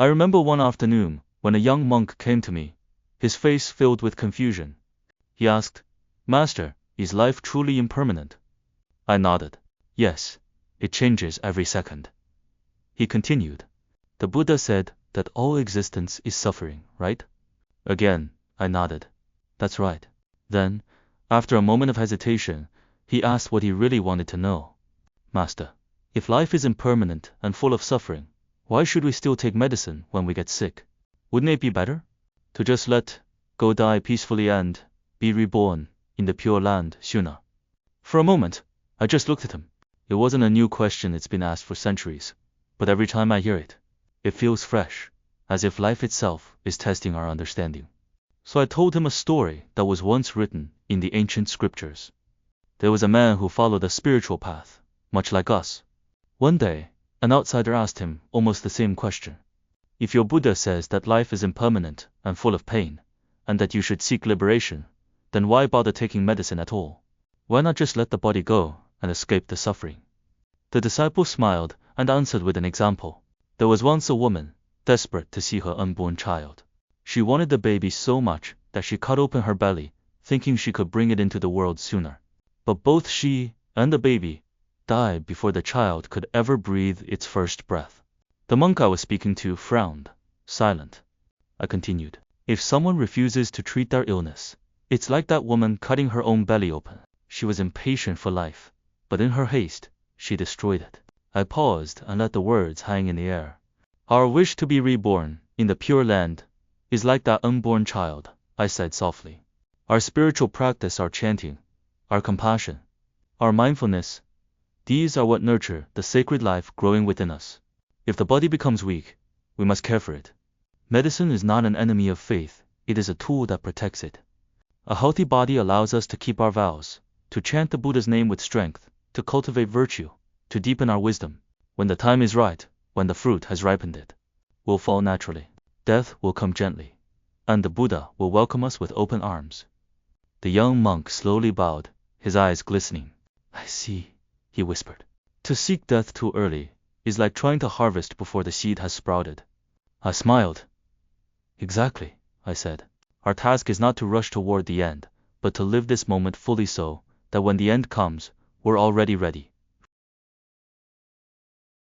I remember one afternoon when a young monk came to me, his face filled with confusion. He asked, "Master, is life truly impermanent?" I nodded. "Yes, it changes every second." He continued, "The Buddha said that all existence is suffering, right?" Again, I nodded. "That's right." Then, after a moment of hesitation, he asked what he really wanted to know. "Master, if life is impermanent and full of suffering, why should we still take medicine when we get sick? Wouldn't it be better to just let go, die peacefully and be reborn in the pure land sooner?" For a moment, I just looked at him. It wasn't a new question, it's been asked for centuries, but every time I hear it, it feels fresh, as if life itself is testing our understanding. So I told him a story that was once written in the ancient scriptures. There was a man who followed a spiritual path, much like us. One day, an outsider asked him almost the same question. "If your Buddha says that life is impermanent and full of pain, and that you should seek liberation, then why bother taking medicine at all? Why not just let the body go and escape the suffering?" The disciple smiled and answered with an example. There was once a woman, desperate to see her unborn child. She wanted the baby so much that she cut open her belly, thinking she could bring it into the world sooner. But both she and the baby died before the child could ever breathe its first breath. The monk I was speaking to frowned, silent. I continued, "If someone refuses to treat their illness, it's like that woman cutting her own belly open. She was impatient for life, but in her haste, she destroyed it." I paused and let the words hang in the air. "Our wish to be reborn in the pure land is like that unborn child," I said softly. "Our spiritual practice, our chanting, our compassion, our mindfulness, these are what nurture the sacred life growing within us. If the body becomes weak, we must care for it. Medicine is not an enemy of faith, it is a tool that protects it. A healthy body allows us to keep our vows, to chant the Buddha's name with strength, to cultivate virtue, to deepen our wisdom. When the time is right, when the fruit has ripened, it will fall naturally. Death will come gently, and the Buddha will welcome us with open arms." The young monk slowly bowed, his eyes glistening. "I see," he whispered. "To seek death too early is like trying to harvest before the seed has sprouted." I smiled. "Exactly," I said. "Our task is not to rush toward the end, but to live this moment fully so that when the end comes, we're already ready."